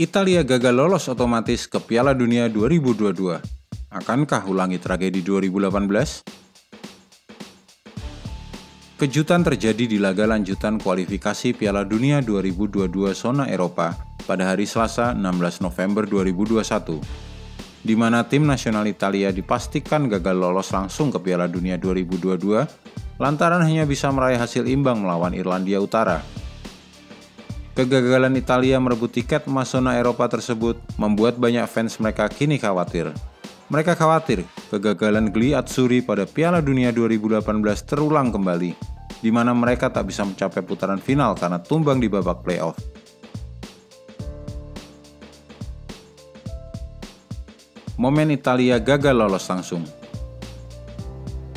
Italia gagal lolos otomatis ke Piala Dunia 2022. Akankah ulangi tragedi 2018? Kejutan terjadi di laga lanjutan kualifikasi Piala Dunia 2022 zona Eropa pada hari Selasa 16 November 2021, di mana tim nasional Italia dipastikan gagal lolos langsung ke Piala Dunia 2022 lantaran hanya bisa meraih hasil imbang melawan Irlandia Utara. Kegagalan Italia merebut tiket emas zona Eropa tersebut membuat banyak fans mereka kini khawatir. Mereka khawatir kegagalan Gli Azzurri pada Piala Dunia 2018 terulang kembali, di mana mereka tak bisa mencapai putaran final karena tumbang di babak playoff. Momen Italia gagal lolos langsung.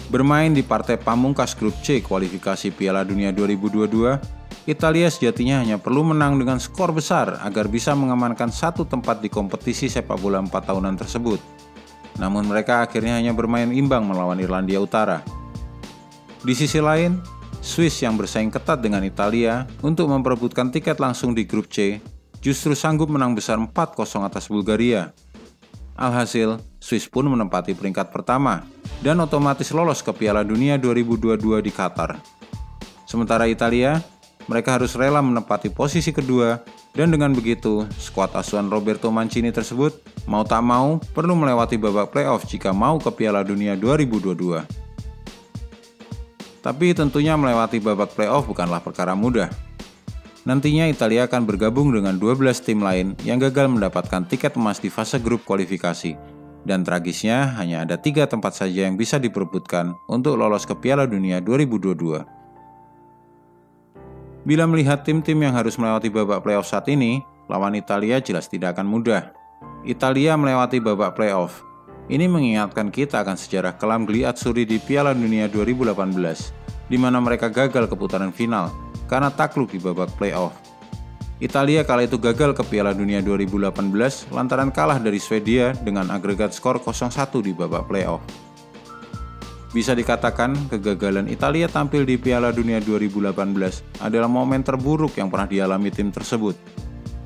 Bermain di partai pamungkas grup C kualifikasi Piala Dunia 2022, Italia sejatinya hanya perlu menang dengan skor besar agar bisa mengamankan satu tempat di kompetisi sepak bola 4 tahunan tersebut. Namun mereka akhirnya hanya bermain imbang melawan Irlandia Utara. Di sisi lain, Swiss yang bersaing ketat dengan Italia untuk memperebutkan tiket langsung di grup C justru sanggup menang besar 4-0 atas Bulgaria. Alhasil, Swiss pun menempati peringkat pertama dan otomatis lolos ke Piala Dunia 2022 di Qatar. Sementara Italia, mereka harus rela menempati posisi kedua, dan dengan begitu, skuad asuhan Roberto Mancini tersebut mau tak mau perlu melewati babak playoff jika mau ke Piala Dunia 2022. Tapi tentunya melewati babak playoff bukanlah perkara mudah. Nantinya Italia akan bergabung dengan 12 tim lain yang gagal mendapatkan tiket emas di fase grup kualifikasi, dan tragisnya hanya ada 3 tempat saja yang bisa diperebutkan untuk lolos ke Piala Dunia 2022. Bila melihat tim-tim yang harus melewati babak playoff saat ini, lawan Italia jelas tidak akan mudah. Italia melewati babak playoff. Ini mengingatkan kita akan sejarah kelam Gli Azzurri di Piala Dunia 2018, di mana mereka gagal ke putaran final karena takluk di babak playoff. Italia kala itu gagal ke Piala Dunia 2018 lantaran kalah dari Swedia dengan agregat skor 0-1 di babak playoff. Bisa dikatakan, kegagalan Italia tampil di Piala Dunia 2018 adalah momen terburuk yang pernah dialami tim tersebut.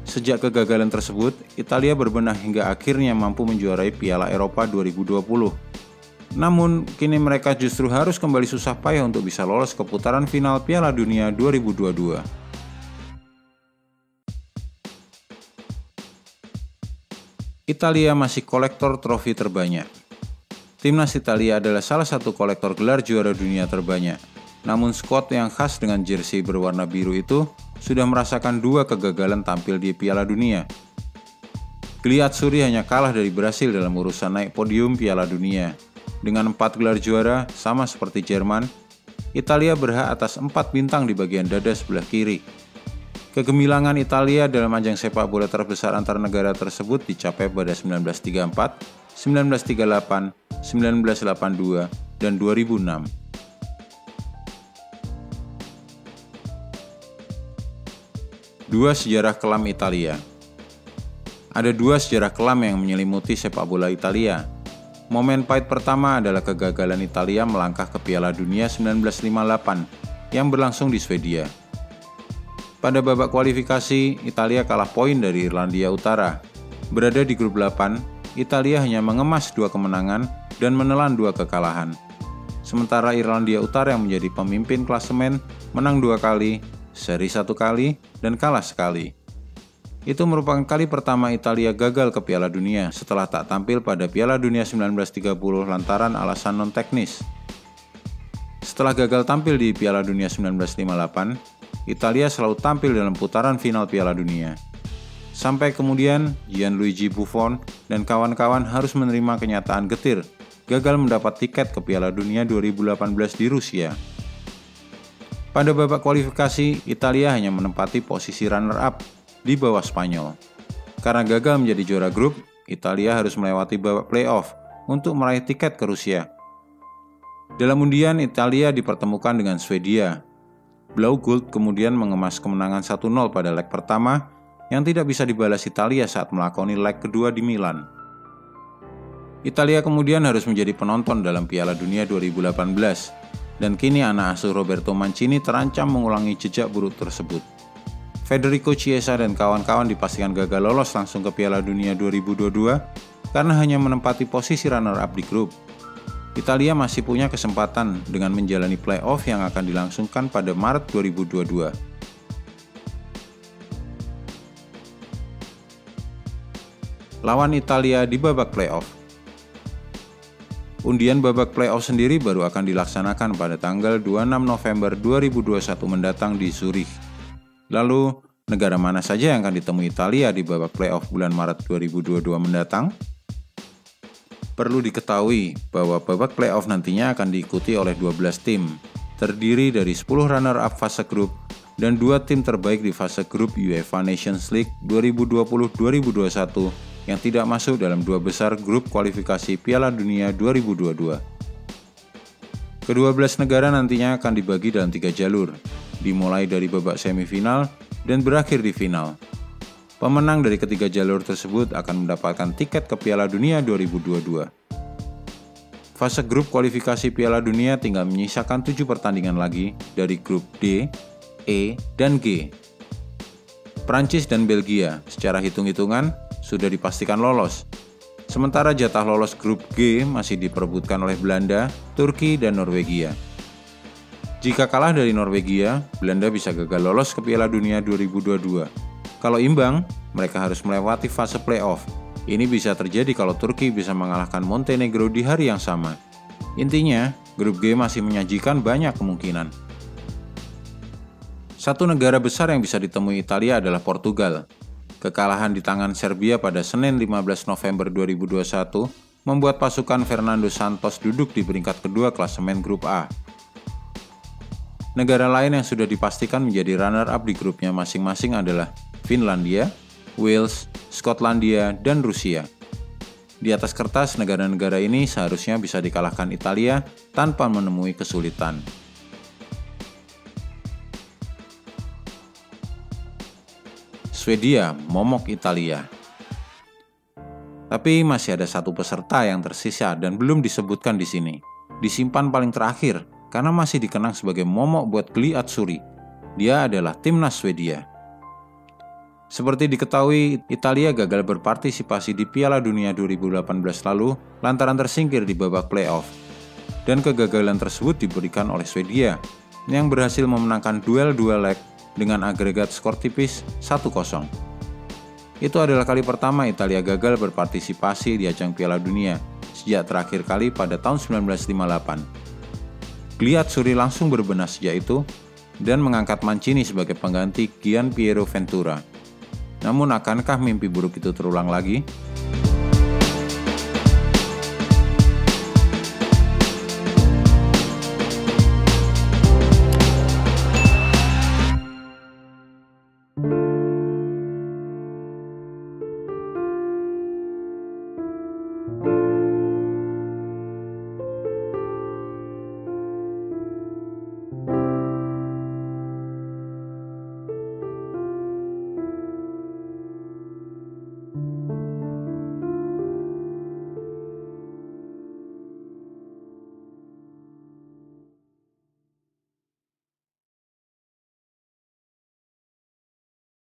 Sejak kegagalan tersebut, Italia berbenah hingga akhirnya mampu menjuarai Piala Eropa 2020. Namun, kini mereka justru harus kembali susah payah untuk bisa lolos ke putaran final Piala Dunia 2022. Italia masih kolektor trofi terbanyak. Timnas Italia adalah salah satu kolektor gelar juara dunia terbanyak. Namun skuad yang khas dengan jersey berwarna biru itu sudah merasakan 2 kegagalan tampil di Piala Dunia. Gli Azzurri hanya kalah dari Brasil dalam urusan naik podium Piala Dunia. Dengan 4 gelar juara, sama seperti Jerman, Italia berhak atas 4 bintang di bagian dada sebelah kiri. Kegemilangan Italia dalam ajang sepak bola terbesar antar negara tersebut dicapai pada 1934, 1938, 1982, dan 2006. Dua sejarah kelam Italia. Ada 2 sejarah kelam yang menyelimuti sepak bola Italia. Momen pahit pertama adalah kegagalan Italia melangkah ke Piala Dunia 1958 yang berlangsung di Swedia. Pada babak kualifikasi, Italia kalah poin dari Irlandia Utara. Berada di grup 8, Italia hanya mengemas 2 kemenangan dan menelan 2 kekalahan. Sementara Irlandia Utara yang menjadi pemimpin klasemen menang 2 kali, seri 1 kali, dan kalah sekali. Itu merupakan kali pertama Italia gagal ke Piala Dunia setelah tak tampil pada Piala Dunia 1930 lantaran alasan non-teknis. Setelah gagal tampil di Piala Dunia 1958, Italia selalu tampil dalam putaran final Piala Dunia. Sampai kemudian Gianluigi Buffon dan kawan-kawan harus menerima kenyataan getir, gagal mendapat tiket ke Piala Dunia 2018 di Rusia. Pada babak kualifikasi, Italia hanya menempati posisi runner-up di bawah Spanyol. Karena gagal menjadi juara grup, Italia harus melewati babak playoff untuk meraih tiket ke Rusia. Dalam undian, Italia dipertemukan dengan Swedia. Blaugrana kemudian mengemas kemenangan 1-0 pada leg pertama yang tidak bisa dibalas Italia saat melakoni leg kedua di Milan. Italia kemudian harus menjadi penonton dalam Piala Dunia 2018, dan kini anak asuh Roberto Mancini terancam mengulangi jejak buruk tersebut. Federico Chiesa dan kawan-kawan dipastikan gagal lolos langsung ke Piala Dunia 2022 karena hanya menempati posisi runner-up di grup. Italia masih punya kesempatan dengan menjalani play-off yang akan dilangsungkan pada Maret 2022. Lawan Italia di babak play-off. Undian babak play-off sendiri baru akan dilaksanakan pada tanggal 26 November 2021 mendatang di Zurich. Lalu, negara mana saja yang akan ditemui Italia di babak play-off bulan Maret 2022 mendatang? Perlu diketahui bahwa babak play-off nantinya akan diikuti oleh 12 tim, terdiri dari 10 runner-up fase grup dan 2 tim terbaik di fase grup UEFA Nations League 2020-2021 yang tidak masuk dalam 2 besar grup kualifikasi Piala Dunia 2022. Ke-12 negara nantinya akan dibagi dalam 3 jalur, dimulai dari babak semifinal dan berakhir di final. Pemenang dari ketiga jalur tersebut akan mendapatkan tiket ke Piala Dunia 2022. Fase grup kualifikasi Piala Dunia tinggal menyisakan 7 pertandingan lagi dari grup D, E, dan G. Prancis dan Belgia secara hitung-hitungan sudah dipastikan lolos. Sementara jatah lolos grup G masih diperebutkan oleh Belanda, Turki, dan Norwegia. Jika kalah dari Norwegia, Belanda bisa gagal lolos ke Piala Dunia 2022. Kalau imbang, mereka harus melewati fase play-off. Ini bisa terjadi kalau Turki bisa mengalahkan Montenegro di hari yang sama. Intinya, grup G masih menyajikan banyak kemungkinan. Satu negara besar yang bisa ditemui Italia adalah Portugal. Kekalahan di tangan Serbia pada Senin 15 November 2021 membuat pasukan Fernando Santos duduk di peringkat kedua klasemen grup A. Negara lain yang sudah dipastikan menjadi runner-up di grupnya masing-masing adalah Finlandia, Wales, Skotlandia, dan Rusia. Di atas kertas, negara-negara ini seharusnya bisa dikalahkan Italia tanpa menemui kesulitan. Swedia momok Italia. Tapi masih ada satu peserta yang tersisa dan belum disebutkan di sini. Disimpan paling terakhir karena masih dikenang sebagai momok buat Gli Azzurri. Dia adalah timnas Swedia. Seperti diketahui, Italia gagal berpartisipasi di Piala Dunia 2018 lalu lantaran tersingkir di babak play-off. Dan kegagalan tersebut diberikan oleh Swedia yang berhasil memenangkan duel leg dengan agregat skor tipis 1-0. Itu adalah kali pertama Italia gagal berpartisipasi di ajang Piala Dunia sejak terakhir kali pada tahun 1958. Gli Azzurri langsung berbenah sejak itu dan mengangkat Mancini sebagai pengganti Gian Piero Ventura. Namun akankah mimpi buruk itu terulang lagi?